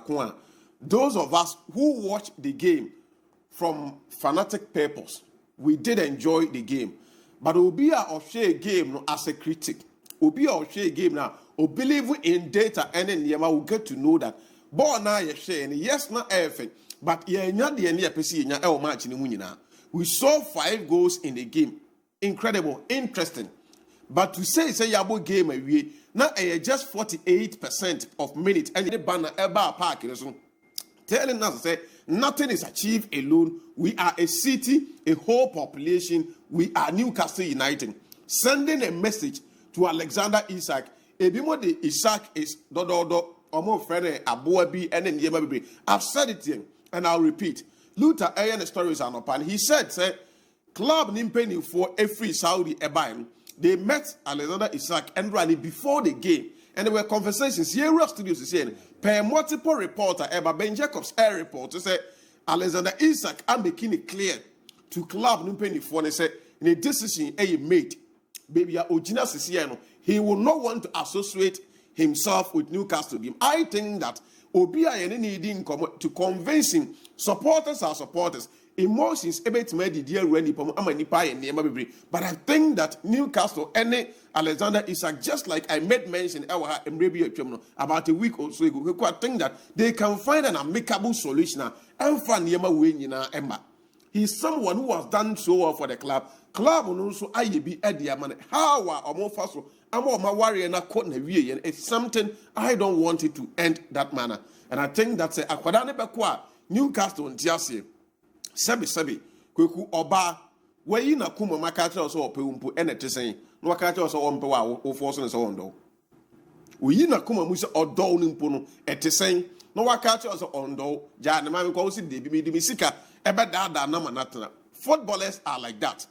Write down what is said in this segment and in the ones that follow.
Bakua. Those of us who watched the game from fanatic purpose, we did enjoy the game. But Obi a share game as a critic. Obi a share game now. Or believe in data and then Yama will get to know that. But now you share and yes, not everything. But yeah, not the end of the match in the winner. We saw 5 goals in the game. Incredible, interesting. But to say Yabo game away, now just 48% of minutes and the banner about park. Telling us say nothing is achieved alone. We are a city, a whole population. We are Newcastle United. Sending a message to Alexander Isak. Ebimo de Isak is do omo friend Abuabi and then Yema Bibi. I've said it here and I'll repeat. Luther Ayan stories are open. He said, club nimpeni for every Saudi Ebaim. They met Alexander Isak and Rani before the game. And there were conversations. Here, Studios is saying, per multiple reporter, Ben Jacobs air report, to say Alexander Isak and making it clear to club nimpeni for and say in a decision he made, baby Ojina Sisiano, he will not want to associate himself with Newcastle game. I think that Obia and needing to convince him. Supporters are supporters. Emotions about made the deal ready for Amanipa and Yamabi. But I think that Newcastle and Alexander Isak, just like I made mention about a week or so ago, I think that they can find an amicable solution and find Yama win Emma. He's someone who has done so well for the club. Club will also IB at the man. How are more fast? I'm more my warrior and I couldn't have and it's something I don't want it to end that manner. And I think that's a Aquadane Bakwa, Newcastle and Tiasi. Sebi, Kuku Oba, where you na kuma Makacha or Pumpu and it is saying, no Makacha or Ompa or Force and so on. Though. We na kuma Musa or Downing Puno, et is saying, no Makacha or Ondo, Jan, the man calls it the Misika, Ebada Namanatana. Footballers are like that.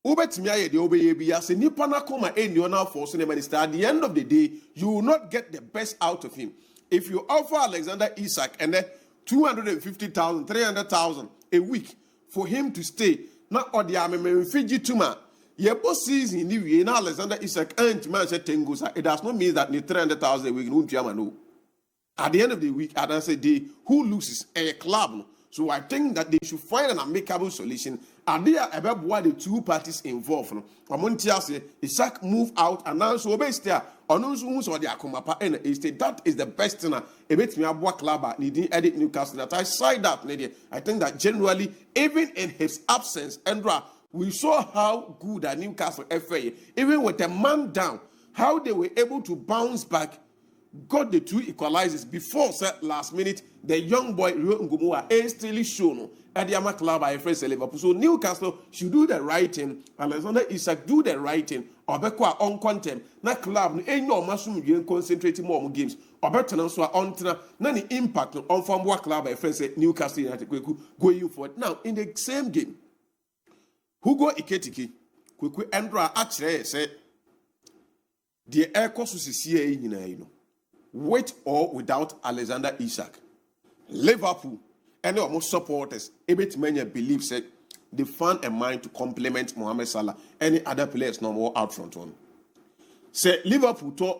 Ubetimiya the Obeya say Nipana Kuma in your now for minister. At the end of the day, you will not get the best out of him. If you offer Alexander Isak and then 250,000, 300,000 a week for him to stay, not or the army Fiji Tuma, your boss sees in New Year Alexander Isak and man said Tengusa. It does not mean that the 300,000 a week no German. At the end of the week, I say day who loses a club. So I think that they should find an amicable solution. And they are about why the two parties involved. Amontia say Isak move out and now so based there. Onunsu or the Akumapa and estate. That is the best thing. A bit me a club needing edit Newcastle. That I side that lady. I think that generally, even in his absence, Andra, we saw how good a Newcastle FA, even with a man down, how they were able to bounce back. Got the 2 equalizers before last minute. The young boy Rio Ngumua instantly shown at the Ama club by friends Liverpool. So Newcastle should do the right thing. Alexander Isak do the right thing. Obekwa on content. Na club ain't no mushroom you concentrating more on games. Obeton so on nani impact on from what club by friends Newcastle United going forward. Now in the same game, Hugo Ekiteke Kweku Andra actually said the air course is here in with or without Alexander Isak. Liverpool and almost supporters, a bit many believe said they found a mind to complement Mohamed Salah. Any other players no more out front on. Say Liverpool to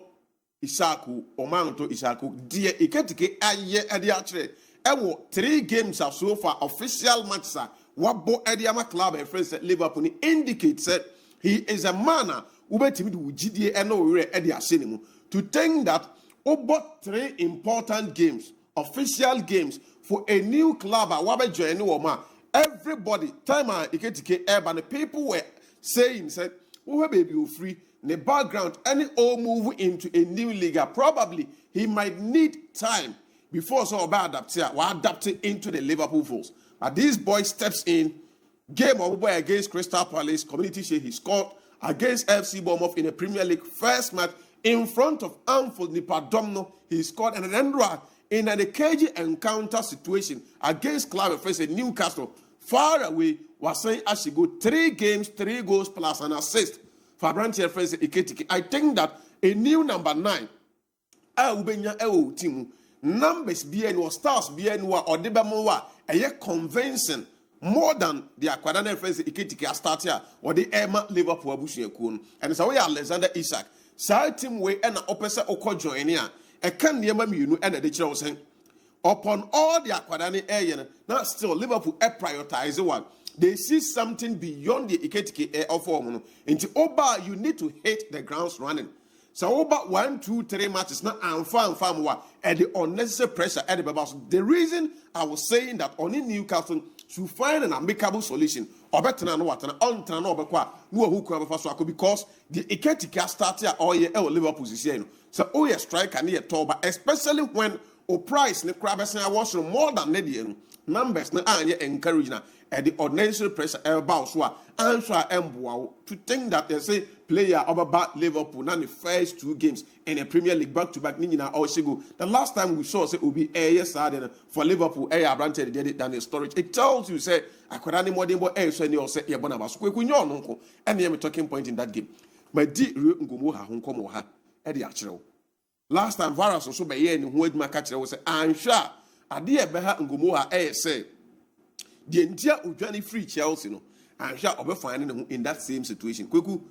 Isaku, Oman to Isaku, dear Ekiteke aye at the actually. 3 games are so far official matches. What bo Ediama club and friends at Liverpool indicates that he is a man who bet him to GDA and no at the cinema to think that about 3 important games, official games for a new club. Everybody, time Ekiteke and the people were saying, said, "Oh, baby, you free." In the background, any old move into a new league, probably he might need time before so about adapting into the Liverpool Bulls. But this boy steps in, game over against Crystal Palace, Community Shield. He scored against FC Bournemouth in the Premier League first match. In front of Anfield Nipadomno, he scored and then in an cagey encounter situation against club face Newcastle. Far away, was saying as she go 3 games, 3 goals plus an assist for Branche face Ekiteke. I think that a new number 9, team numbers BN or stars BN or Debamoa, a convincing more than the Aquadane face Ekiteke start or the Emma Liverpool Bushia. And so we are Alexander Isak. Sa team way and opposite oko join here. A can near you and the children saying, Upon all the akwadani air, now still Liverpool prioritize one. They see something beyond the Ekiteke air of form. Into Oba, you need to hit the grounds running. So over 1, 2, 3 matches now and farm at the unnecessary pressure at the Babas. The reason I was saying that only Newcastle should find an amicable solution or better than what an on because the Ekiteke started all year Liverpool is here. So oh yeah, strike and near Toba, especially when price the crabs was more than Nedian numbers na encouraging at the unnecessary pressure about answer to think that they say player about Liverpool now the first 2 games in a Premier League back-to-back the last time we saw say Obi for Liverpool granted than the storage. It tells you say I could any more than what else and you say and the talking point in that game. My dear Ngumo Eddie actual. Last time Varus also by here in word my catcher was say I'm sure I dear Beha Ngumo say the entire Ujani free Chelsea no I'm sure I'll be finding in that same situation. Kweku,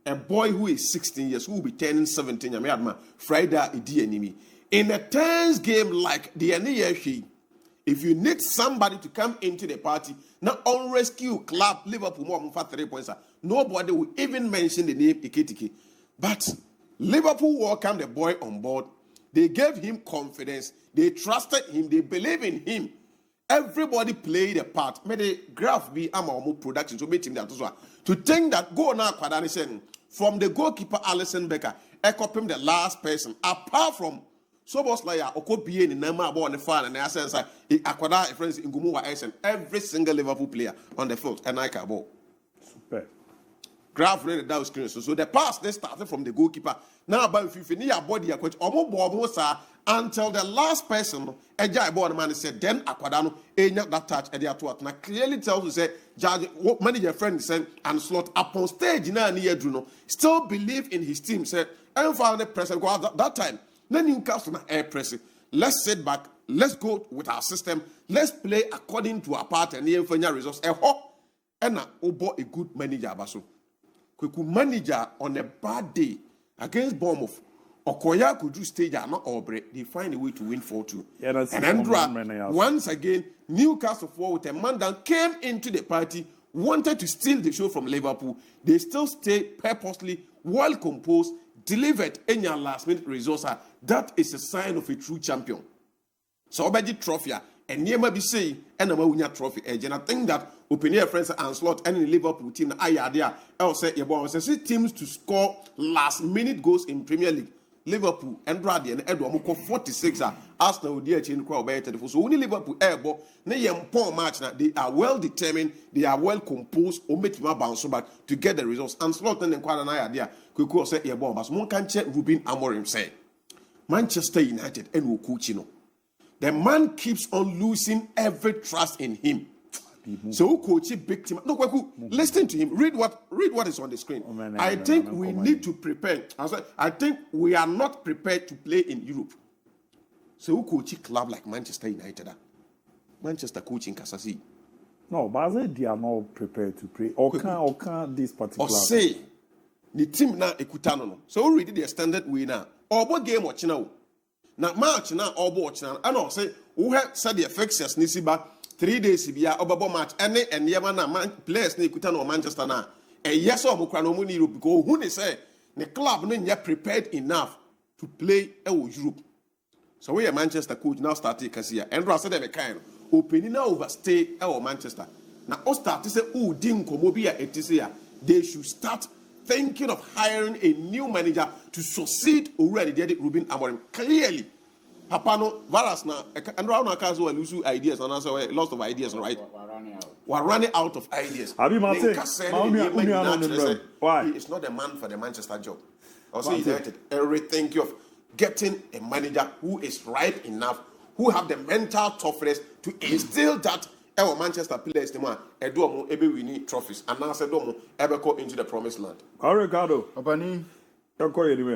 a boy who is 16 years, who will be turning 17, Friday, in a tense game like the NEFC, if you need somebody to come into the party, not on rescue club, Liverpool more for 3 points, nobody will even mention the name Ekiteke. But Liverpool welcomed the boy on board. They gave him confidence. They trusted him. They believe in him. Everybody played a part. May the graph be more production to make him that as well. To think that go now, from the goalkeeper Alisson Becker, him the last person, apart from Soboslaya, Okobi in the number on the fan, and I sense Aquada friends in Gumuwa Essen, every single Liverpool player on the field, and I can ball. Super. Graph read down screen. So the pass they started from the goalkeeper. Now about if you finish your body, your coach, until the last person, a guy born man said, then Aquadano, ain't that touch at the atwat. Now clearly tells you say, Judge, what many your friends said, and slot upon stage now near Bruno, still believe in his team, said, and found the pressure go out that time. Then Newcastle air pressing. Let's sit back, let's go with our system, let's play according to our part and the final results. And a good manager, Basso. Kweku manager on a bad day against Bournemouth, Okoya could do stage are not Aubrey. They find a way to win 4-2. Yeah, that's and Andra, once again, Newcastle forward with a man that came into the party, wanted to steal the show from Liverpool. They still stay purposely, well composed, delivered in your last minute results. That is a sign of a true champion. So Obaji trophy and near be saying and a winner trophy edge. And I think that open friends and slot any Liverpool team idea I'll say see teams to score last minute goals in Premier League. Liverpool and Brady and Edward 46 Arsenal dear chain crowd so only Liverpool airball match now they are well determined, they are well composed, bounce back to get the results. And slot and quite an idea could say airborne but one can check Ruben Amorim say Manchester United and Wukuchino. The man keeps on losing every trust in him. So coach big team. No, listen to him. Read what is on the screen. I think we need to prepare. I think we are not prepared to play in Europe. So coach club like Manchester United. Manchester coaching Kasasi. No, but they are not prepared to play. Or can this particular. Or say the team now ekutano. So already the standard winner. Or what game watching now? Now match now or watch now. And I say who have said the fixtures Nisiba 3 days be a match any and Yamana players ne kuta no Manchester na. Yes or Mokrano Muni Europe because who they say the club no yet prepared enough to play Europe. So we are Manchester coach now starting Kasia. And Rasa de kind opening now overstay Manchester. Now all start to say oh ding komobia etisia. They should start thinking of hiring a new manager to succeed already did Ruben Amorim. Clearly, Papano, Varas now, and Rana Kazo lose ideas and also lots of ideas, right? We're running out of ideas. Why? He is not a man for the Manchester job. Also, United, everything of getting a manager who is ripe enough, who have the mental toughness to instill that our Manchester players, the man, Edomo, ebe we need trophies, and now Edomo, ebe go into the promised land. Ricardo, Abani, don't call you anywhere.